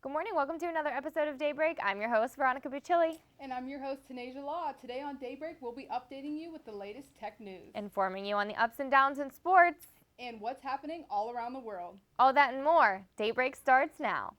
Good morning. Welcome to another episode of Daybreak. I'm your host, Veronica Buccilli. And I'm your host, Tanasia Law. Today on Daybreak, we'll be updating you with the latest tech news. Informing you on the ups and downs in sports. And what's happening all around the world. All that and more. Daybreak starts now.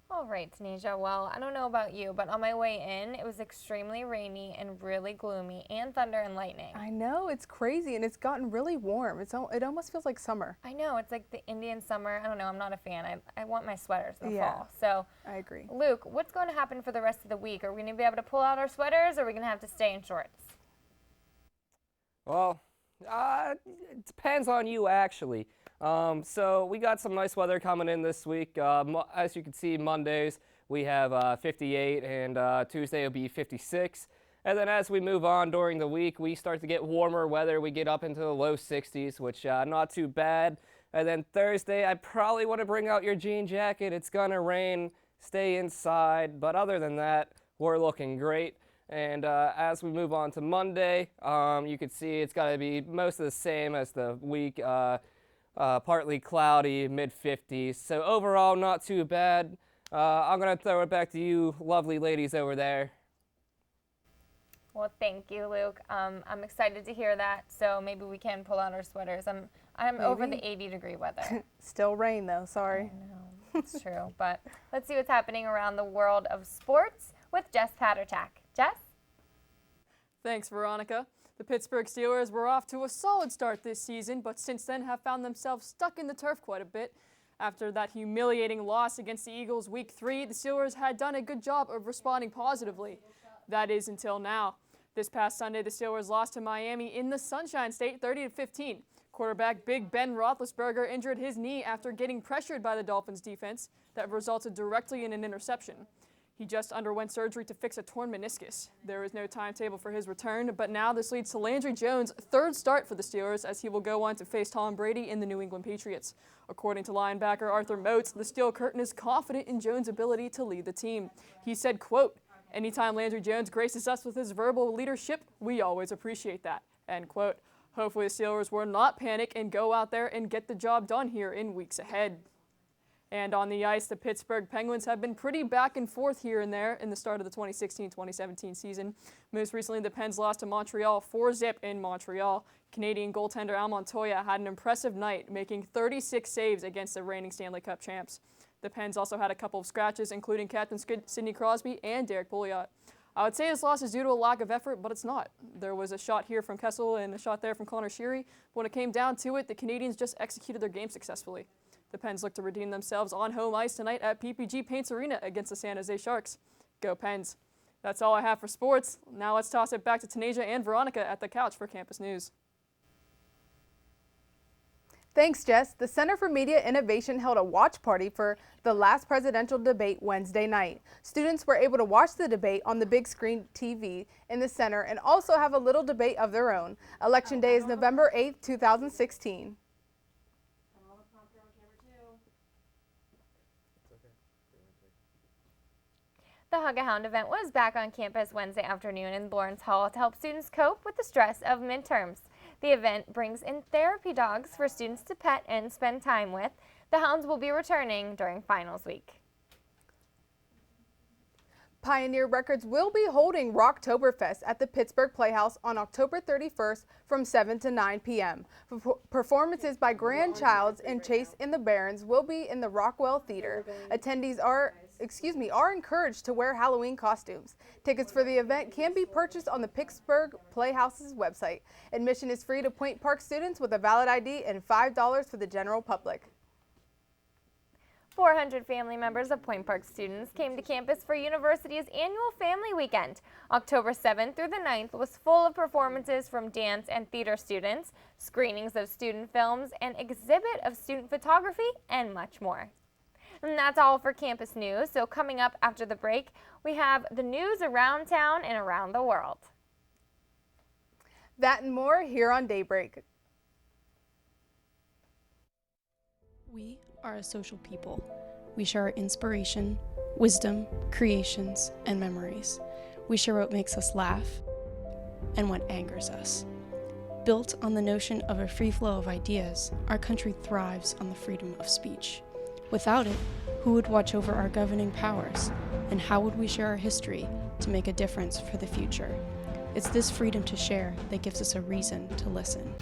All right, Tanasia. Well, I don't know about you, but on my way in, it was extremely rainy and really gloomy, and thunder and lightning. I know, it's crazy, and it's gotten really warm. It almost feels like summer. I know, it's like the Indian summer. I don't know, I'm not a fan. I want my sweaters in the fall. So, I agree. Luke, what's going to happen for the rest of the week? Are we going to be able to pull out our sweaters, or are we going to have to stay in shorts? Well, it depends on you, actually. So we got some nice weather coming in this week. As you can see, Mondays we have 58, and Tuesday will be 56. And then as we move on during the week, we start to get warmer weather. We get up into the low 60s, which not too bad. And then Thursday, I probably want to bring out your jean jacket. It's going to rain. Stay inside. But other than that, we're looking great. And as we move on to Monday, you can see it's got to be most of the same as the week. Partly cloudy, mid-50s. So overall, not too bad. I'm going to throw it back to you lovely ladies over there. Well, thank you, Luke. I'm excited to hear that. So maybe we can pull out our sweaters. I'm over the 80-degree weather. Still rain, though. Sorry. I know, it's true. But let's see what's happening around the world of sports with Jess Patertak. Jess? Thanks, Veronica. The Pittsburgh Steelers were off to a solid start this season, but since then have found themselves stuck in the turf quite a bit. After that humiliating loss against the Eagles Week 3, the Steelers had done a good job of responding positively. That is until now. This past Sunday, the Steelers lost to Miami in the Sunshine State 30-15. Quarterback Big Ben Roethlisberger injured his knee after getting pressured by the Dolphins defense that resulted directly in an interception. He just underwent surgery to fix a torn meniscus. There is no timetable for his return, but now this leads to Landry Jones' third start for the Steelers as he will go on to face Tom Brady in the New England Patriots. According to linebacker Arthur Moats, the Steel Curtain is confident in Jones' ability to lead the team. He said, quote, "Anytime Landry Jones graces us with his verbal leadership, we always appreciate that," end quote. Hopefully the Steelers will not panic and go out there and get the job done here in weeks ahead. And on the ice, the Pittsburgh Penguins have been pretty back and forth here and there in the start of the 2016-2017 season. Most recently, the Pens lost to Montreal 4-0 in Montreal. Canadian goaltender Al Montoya had an impressive night, making 36 saves against the reigning Stanley Cup champs. The Pens also had a couple of scratches, including captain Sidney Crosby and Derek Pouliot. I would say this loss is due to a lack of effort, but it's not. There was a shot here from Kessel and a shot there from Connor Sheary. But when it came down to it, the Canadians just executed their game successfully. The Pens look to redeem themselves on home ice tonight at PPG Paints Arena against the San Jose Sharks. Go Pens. That's all I have for sports. Now let's toss it back to Tanasia and Veronica at the couch for campus news. Thanks, Jess. The Center for Media Innovation held a watch party for the last presidential debate Wednesday night. Students were able to watch the debate on the big screen TV in the center and also have a little debate of their own. Election Day is November 8th, 2016. The Hug a Hound event was back on campus Wednesday afternoon in Lawrence Hall to help students cope with the stress of midterms. The event brings in therapy dogs for students to pet and spend time with. The hounds will be returning during finals week. Pioneer Records will be holding Rocktoberfest at the Pittsburgh Playhouse on October 31st from 7 to 9 p.m. Performances by Grandchilds and Chase and the Barons will be in the Rockwell Theater. Attendees are encouraged to wear Halloween costumes. Tickets for the event can be purchased on the Pittsburgh Playhouse's website. Admission is free to Point Park students with a valid ID and $5 for the general public. 400 family members of Point Park students came to campus for University's annual Family Weekend. October 7th through the 9th was full of performances from dance and theater students, screenings of student films, an exhibit of student photography, and much more. And that's all for campus news. So coming up after the break, we have the news around town and around the world. That and more here on Daybreak. We are a social people. We share our inspiration, wisdom, creations, and memories. We share what makes us laugh and what angers us. Built on the notion of a free flow of ideas, our country thrives on the freedom of speech. Without it, who would watch over our governing powers? And how would we share our history to make a difference for the future? It's this freedom to share that gives us a reason to listen.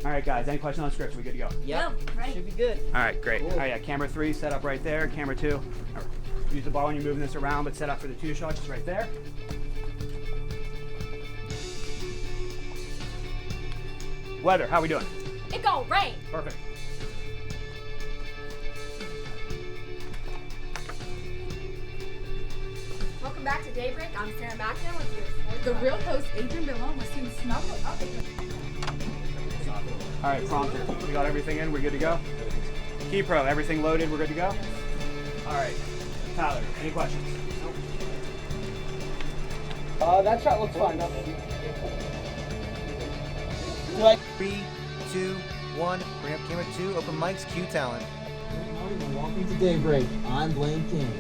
All right, guys, any questions on scripts? We good to go? Yep, right. Should be good. All right, great. All right, yeah, camera 3 set up right there. Camera 2. All right. Use the bar when you're moving this around, but set up for the 2 shot just right there. Weather, how we doing? It go rain. Perfect. Welcome back to Daybreak. I'm Sarah Mackin with The real host, Adrian Billon, was seen snuggled up against. All right, prompter. We got everything in. We're good to go? Key Pro, everything loaded. We're good to go? All right. Tyler, any questions? That shot looks fine. 3, 2, 1. Bring up camera 2. Open mics. Cue talent. Good morning and welcome to Daybreak. I'm Blaine King.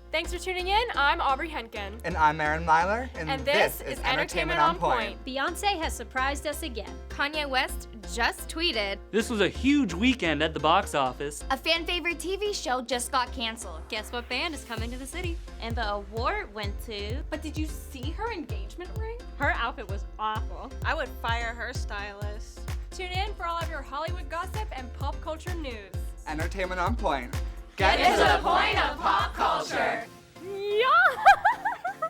Thanks for tuning in. I'm Aubrey Henkin. And I'm Aaron Myler. And this is Entertainment on Point. Beyonce has surprised us again. Kanye West just tweeted, "This was a huge weekend at the box office. A fan favorite TV show just got canceled. Guess what band is coming to the city? And the award went to... But did you see her engagement ring? Her outfit was awful. I would fire her stylist. Tune in for all of your Hollywood gossip and pop culture news. Entertainment on Point. Get into the point of pop culture. Yeah!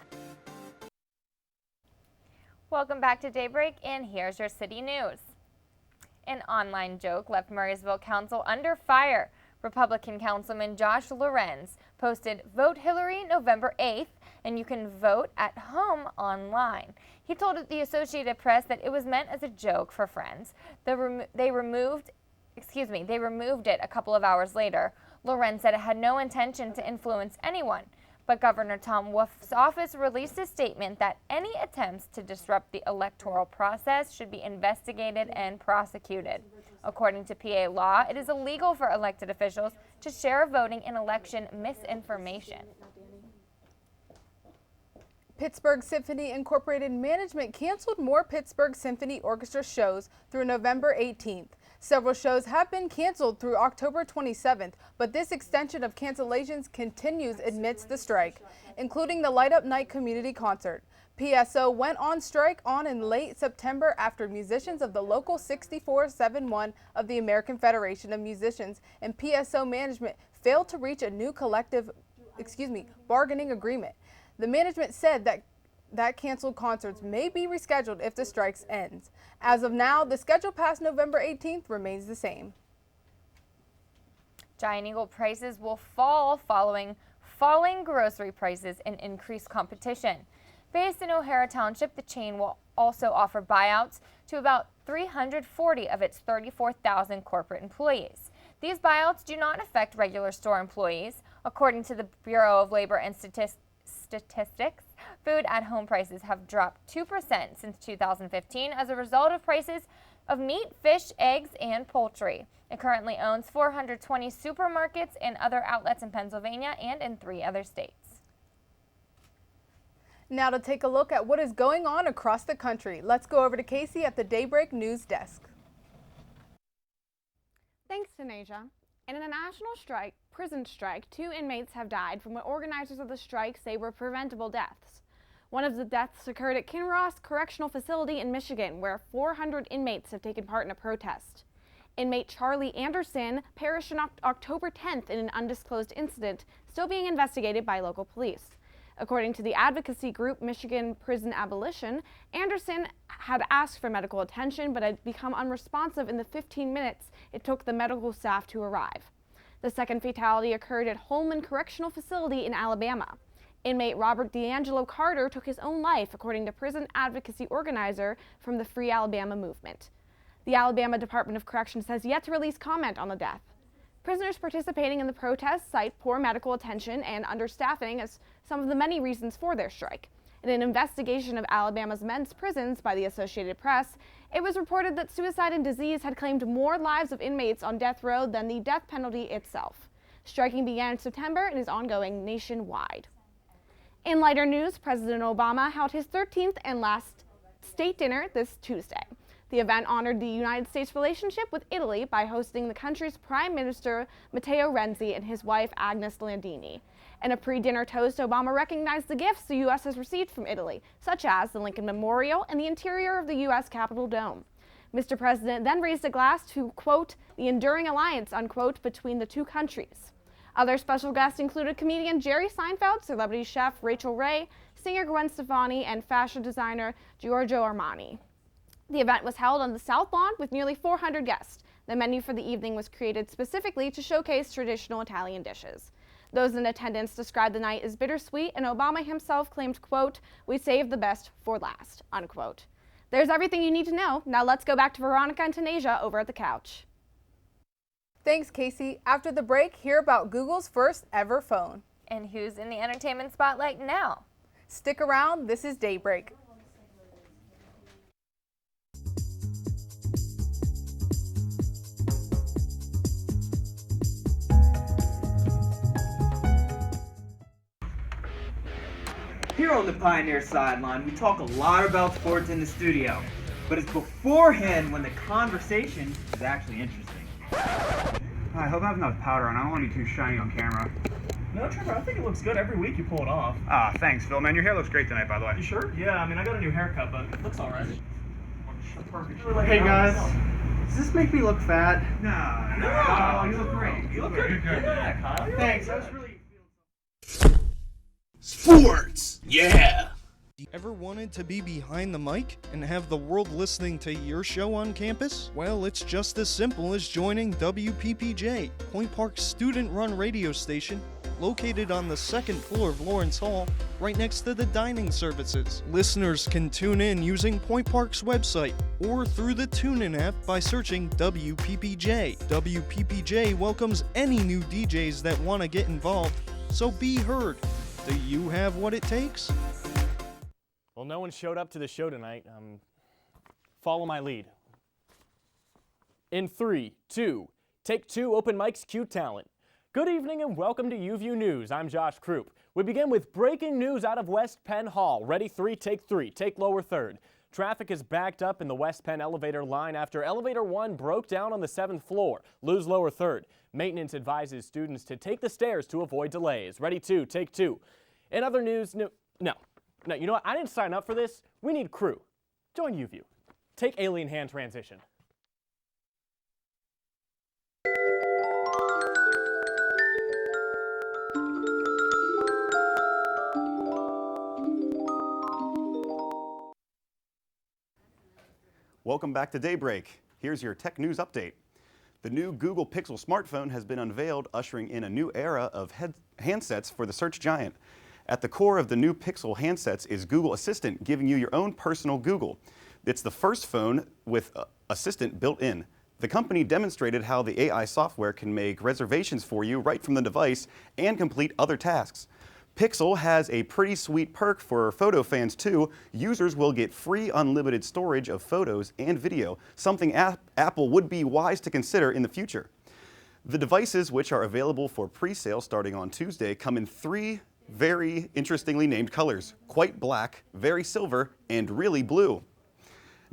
Welcome back to Daybreak, and here's your city news. An online joke left Murraysville Council under fire. Republican Councilman Josh Lorenz posted, "Vote Hillary November 8th, and you can vote at home online." He told the Associated Press that it was meant as a joke for friends. They removed it a couple of hours later. Lorenz said it had no intention to influence anyone, but Governor Tom Wolf's office released a statement that any attempts to disrupt the electoral process should be investigated and prosecuted. According to PA law, it is illegal for elected officials to share voting and election misinformation. Pittsburgh Symphony Incorporated Management canceled more Pittsburgh Symphony Orchestra shows through November 18th. Several shows have been canceled through October 27th, but this extension of cancellations continues amidst the strike, including the Light Up Night community concert. PSO went on strike in late September after musicians of the local 6471 of the American Federation of Musicians and PSO management failed to reach a new bargaining agreement. The management said that canceled concerts may be rescheduled if the strikes ends. As of now, the schedule past November 18th remains the same. Giant Eagle prices will fall following falling grocery prices and increased competition. Based in O'Hara Township, the chain will also offer buyouts to about 340 of its 34,000 corporate employees. These buyouts do not affect regular store employees. According to the Bureau of Labor and Statistics, food at home prices have dropped 2% since 2015 as a result of prices of meat, fish, eggs, and poultry. It currently owns 420 supermarkets and other outlets in Pennsylvania and in 3 other states. Now to take a look at what is going on across the country, let's go over to Casey at the Daybreak News Desk. Thanks, Tanasia. In a national prison strike, 2 inmates have died from what organizers of the strike say were preventable deaths. One of the deaths occurred at Kinross Correctional Facility in Michigan, where 400 inmates have taken part in a protest. Inmate Charlie Anderson perished on October 10th in an undisclosed incident, still being investigated by local police. According to the advocacy group Michigan Prison Abolition, Anderson had asked for medical attention but had become unresponsive in the 15 minutes it took the medical staff to arrive. The second fatality occurred at Holman Correctional Facility in Alabama. Inmate Robert D'Angelo Carter took his own life, according to prison advocacy organizer from the Free Alabama movement. The Alabama Department of Corrections has yet to release comment on the death. Prisoners participating in the protests cite poor medical attention and understaffing as some of the many reasons for their strike. In an investigation of Alabama's men's prisons by the Associated Press, it was reported that suicide and disease had claimed more lives of inmates on death row than the death penalty itself. Striking began in September and is ongoing nationwide. In lighter news, President Obama held his 13th and last state dinner this Tuesday. The event honored the United States' relationship with Italy by hosting the country's Prime Minister Matteo Renzi and his wife Agnes Landini. In a pre-dinner toast, Obama recognized the gifts the U.S. has received from Italy, such as the Lincoln Memorial and the interior of the U.S. Capitol dome. Mr. President then raised a glass to, quote, the enduring alliance, unquote, between the two countries. Other special guests included comedian Jerry Seinfeld, celebrity chef Rachel Ray, singer Gwen Stefani, and fashion designer Giorgio Armani. The event was held on the South Lawn with nearly 400 guests. The menu for the evening was created specifically to showcase traditional Italian dishes. Those in attendance described the night as bittersweet, and Obama himself claimed, quote, we saved the best for last, unquote. There's everything you need to know. Now let's go back to Veronica and Tanasia over at the couch. Thanks, Casey. After the break, hear about Google's first ever phone. And who's in the entertainment spotlight now? Stick around, this is Daybreak. Here on the Pioneer Sideline, we talk a lot about sports in the studio, but it's beforehand when the conversation is actually interesting. I hope I have enough powder on. I don't want to be too shiny on camera. No, Trevor, I think it looks good. Every week you pull it off. Ah, thanks, Phil. Man, your hair looks great tonight, by the way. You sure? Yeah, I mean, I got a new haircut, but it looks all right. Hey guys, does this make me look fat? No, you look great. You look good. Yeah, Kyle. Thanks, I was really... Sports! Yeah! Ever wanted to be behind the mic and have the world listening to your show on campus? Well, it's just as simple as joining WPPJ, Point Park's student-run radio station, located on the second floor of Lawrence Hall, right next to the dining services. Listeners can tune in using Point Park's website or through the TuneIn app by searching WPPJ. WPPJ welcomes any new DJs that want to get involved, so be heard. Do you have what it takes? Well, no one showed up to the show tonight. Follow my lead. In 3, 2, take 2, open mics, cue talent. Good evening and welcome to UView News. I'm Josh Krupp. We begin with breaking news out of West Penn Hall. Ready, 3, take lower third. Traffic is backed up in the West Penn elevator line after elevator 1 broke down on the 7th floor. Lose lower third. Maintenance advises students to take the stairs to avoid delays. Ready, 2, take 2. In other news, no, you know what? I didn't sign up for this. We need crew. Join UView. Take alien hand transition. Welcome back to Daybreak. Here's your tech news update. The new Google Pixel smartphone has been unveiled, ushering in a new era of handsets for the search giant. At the core of the new Pixel handsets is Google Assistant, giving you your own personal Google. It's the first phone with Assistant built in. The company demonstrated how the AI software can make reservations for you right from the device and complete other tasks. Pixel has a pretty sweet perk for photo fans too. Users will get free unlimited storage of photos and video, something Apple would be wise to consider in the future. The devices, which are available for pre-sale starting on Tuesday, come in 3 very interestingly named colors: quite black, very silver, and really blue.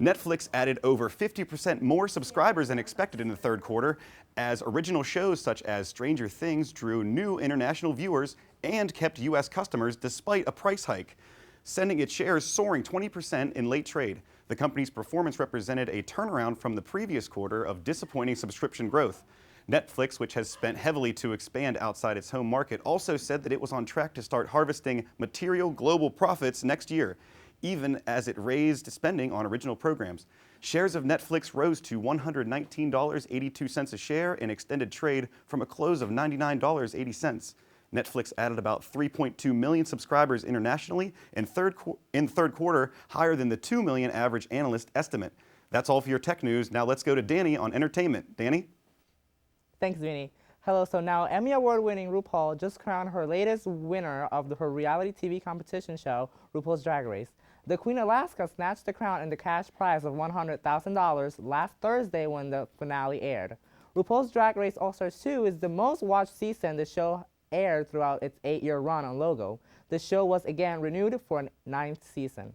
Netflix added over 50% more subscribers than expected in the third quarter, as original shows such as Stranger Things drew new international viewers and kept U.S. customers despite a price hike, sending its shares soaring 20% in late trade. The company's performance represented a turnaround from the previous quarter of disappointing subscription growth. Netflix, which has spent heavily to expand outside its home market, also said that it was on track to start harvesting material global profits next year, even as it raised spending on original programs. Shares of Netflix rose to $119.82 a share in extended trade from a close of $99.80. Netflix added about 3.2 million subscribers internationally in third quarter, higher than the 2 million average analyst estimate. That's all for your tech news. Now let's go to Danny on entertainment. Danny? Thanks, Vinny. Hello, so now Emmy Award-winning RuPaul just crowned her latest winner of her reality TV competition show, RuPaul's Drag Race. The Queen Alaska snatched the crown and the cash prize of $100,000 last Thursday when the finale aired. RuPaul's Drag Race All-Stars 2 is the most watched season the show aired throughout its 8-year run on Logo. The show was again renewed for a 9th season.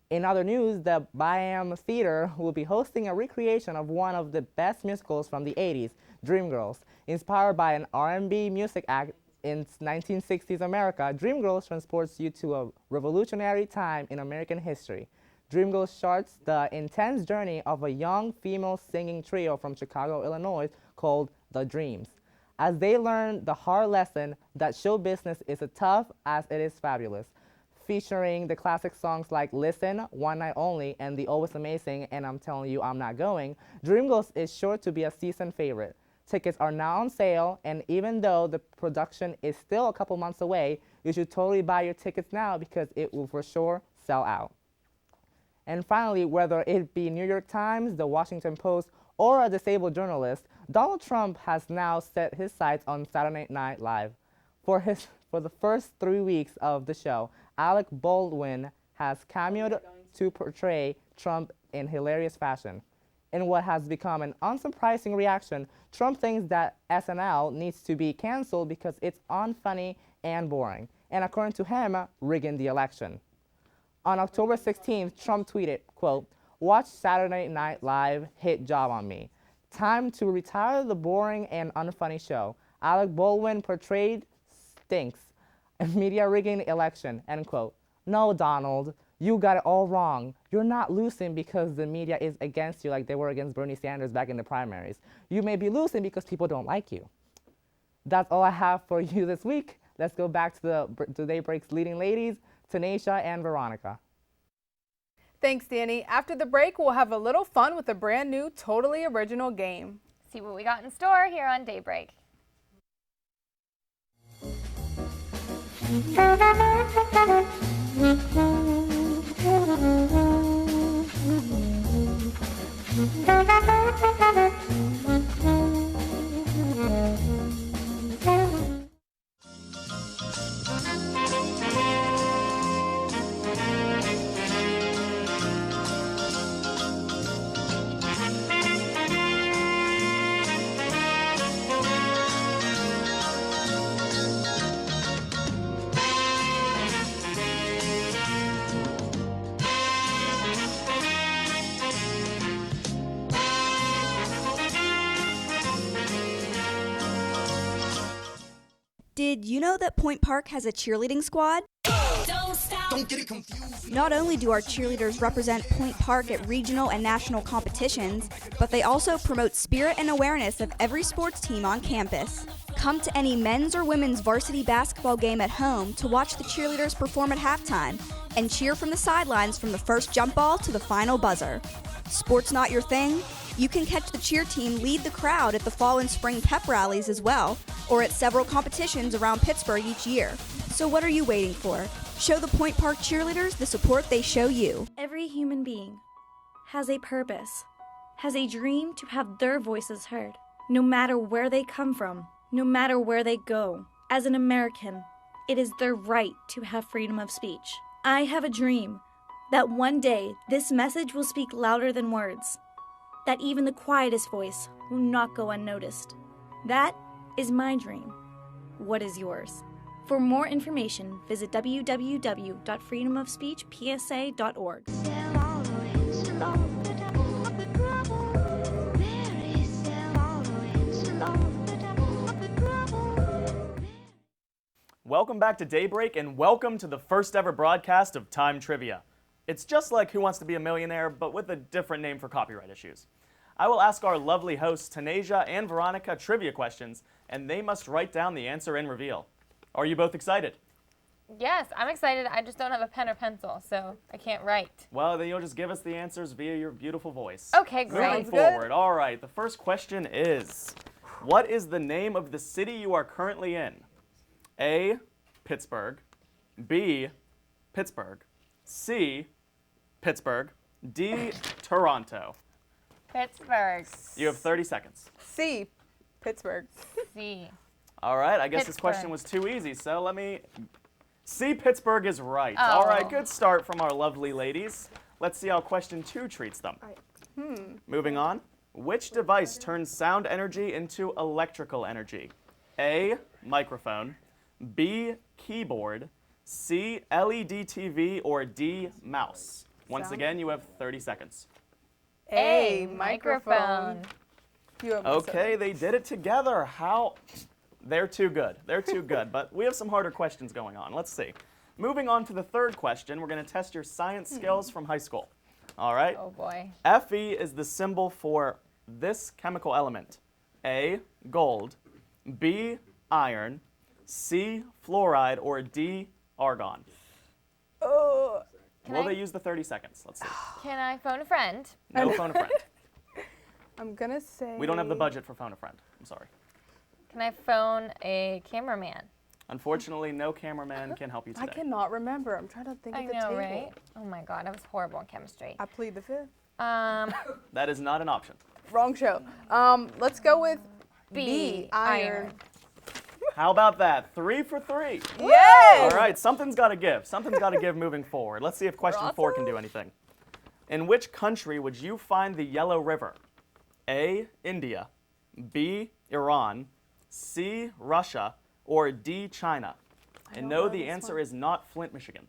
In other news, the Byam Theater will be hosting a recreation of one of the best musicals from the 80s, Dreamgirls. Inspired by an R&B music act in 1960s America, Dreamgirls transports you to a revolutionary time in American history. Dreamgirls charts the intense journey of a young female singing trio from Chicago, Illinois called The Dreams, as they learn the hard lesson that show business is as tough as it is fabulous. Featuring the classic songs like Listen, One Night Only, and the always amazing And I'm Telling You I'm Not Going, Dreamgirls is sure to be a season favorite. Tickets are now on sale, and even though the production is still a couple months away, you should totally buy your tickets now because it will for sure sell out. And finally, whether it be New York Times, The Washington Post, or a disabled journalist, Donald Trump has now set his sights on Saturday Night Live. For the first 3 weeks of the show, Alec Baldwin has cameoed to portray Trump in hilarious fashion. In what has become an unsurprising reaction, Trump thinks that SNL needs to be canceled because it's unfunny and boring, and according to him, rigging the election. On October 16th, Trump tweeted, quote, "Watch Saturday Night Live, hit job on me. Time to retire the boring and unfunny show. Alec Baldwin portrayed stinks. Media rigging the election," end quote. No, Donald, you got it all wrong. You're not losing because the media is against you like they were against Bernie Sanders back in the primaries. You may be losing because people don't like you. That's all I have for you this week. Let's go back to Daybreak's leading ladies, Tanisha and Veronica. Thanks, Danny. After the break, we'll have a little fun with a brand new, totally original game. See what we got in store here on Daybreak. Did you know that Point Park has a cheerleading squad? Don't stop. Don't get it confused. Not only do our cheerleaders represent Point Park at regional and national competitions, but they also promote spirit and awareness of every sports team on campus. Come to any men's or women's varsity basketball game at home to watch the cheerleaders perform at halftime and cheer from the sidelines from the first jump ball to the final buzzer. Sports not your thing? You can catch the cheer team lead the crowd at the fall and spring pep rallies as well, or at several competitions around Pittsburgh each year. So what are you waiting for? Show the Point Park cheerleaders the support they show you. Every human being has a purpose, has a dream to have their voices heard, no matter where they come from, no matter where they go. As an American, it is their right to have freedom of speech. I have a dream that one day this message will speak louder than words, that even the quietest voice will not go unnoticed. That is my dream. What is yours? For more information, visit www.freedomofspeechpsa.org. Welcome back to Daybreak, and welcome to the first ever broadcast of Time Trivia. It's just like Who Wants to Be a Millionaire, but with a different name for copyright issues. I will ask our lovely hosts, Tanisha and Veronica, trivia questions, and they must write down the answer and reveal. Are you both excited? Yes, I'm excited. I just don't have a pen or pencil, so I can't write. Well, then you'll just give us the answers via your beautiful voice. Okay, great. Moving forward. All right, the first question is, what is the name of the city you are currently in? A, Pittsburgh, B, Pittsburgh, C, Pittsburgh, D, Toronto. Pittsburgh. You have 30 seconds. C, Pittsburgh. C. All right, I guess this question was too easy, so let me... C, Pittsburgh is right. All right, good start from our lovely ladies. Let's see how question 2 treats them. Moving on. Which device turns sound energy into electrical energy? A, microphone, B, keyboard, C, LED TV, or D, mouse? Once again, you have 30 seconds. A, microphone. Okay, they did it together. How? They're too good. They're too good. But we have some harder questions going on. Let's see. Moving on to the third question, we're going to test your science skills from high school. All right? Oh, boy. Fe is the symbol for this chemical element. A, gold, B, iron, C, fluoride, or D, argon. Will they use the 30 seconds? Let's see. Can I phone a friend? No phone a friend. I'm going to say... We don't have the budget for phone a friend. I'm sorry. Can I phone a cameraman? Unfortunately, no cameraman can help you today. I cannot remember. I'm trying to think of the table. Right? Oh my God, I was horrible in chemistry. I plead the fifth. That is not an option. Wrong show. Let's go with B, iron. How about that? 3 for 3. Yay! All right, something's got to give. Something's got to give moving forward. Let's see if question 4 can do anything. In which country would you find the Yellow River? A, India, B, Iran, C, Russia, or D, China? And no, the answer is not Flint, Michigan.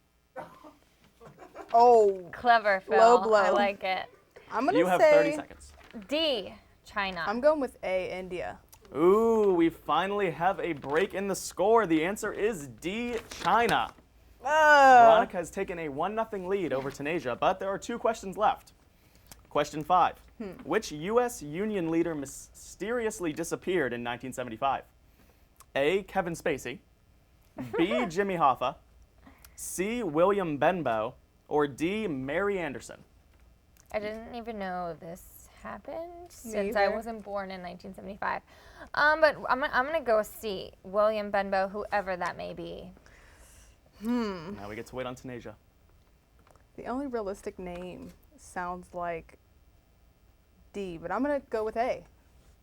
Oh. Clever, Phil. Low blow. I like it. I'm going to say... You have 30 seconds. D, China. I'm going with A, India. Ooh, we finally have a break in the score. The answer is D, China. Veronica has taken a 1-0 lead over Tanasia, but there are 2 questions left. Question 5. Which U.S. Union leader mysteriously disappeared in 1975? A, Kevin Spacey, B, Jimmy Hoffa, C, William Benbow, or D, Mary Anderson? I didn't even know this happened Me since I either. wasn't born in 1975. But I'm going to go with C, William Benbow, whoever that may be. Now we get to wait on Tanasia. The only realistic name sounds like D, but I'm going to go with A,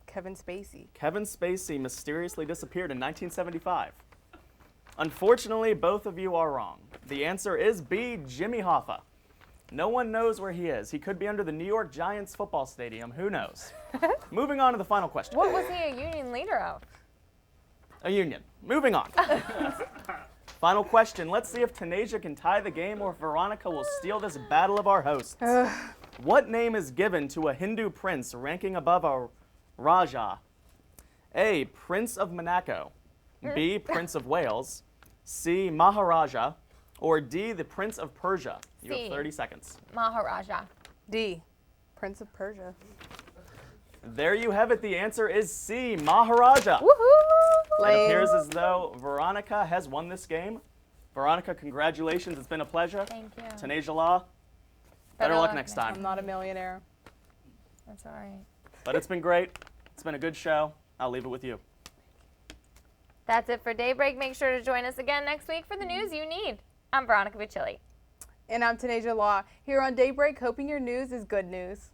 Kevin Spacey. Kevin Spacey mysteriously disappeared in 1975. Unfortunately, both of you are wrong. The answer is B, Jimmy Hoffa. No one knows where he is. He could be under the New York Giants football stadium. Who knows? Moving on to the final question. What was he a union leader of? A union. Moving on. Final question. Let's see if Tanasia can tie the game or if Veronica will steal this battle of our hosts. What name is given to a Hindu prince ranking above a Raja? A, Prince of Monaco. B, Prince of Wales. C, Maharaja. Or D, the Prince of Persia. You have 30 seconds. Maharaja. D, Prince of Persia. There you have it. The answer is C, Maharaja. Woohoo! It appears as though Veronica has won this game. Veronica, congratulations. It's been a pleasure. Thank you. Tanasia Law, better luck next time. I'm not a millionaire. That's all right. But it's been great. It's been a good show. I'll leave it with you. That's it for Daybreak. Make sure to join us again next week for the news you need. I'm Veronica Bucilli. And I'm Tanasia Law, here on Daybreak, hoping your news is good news.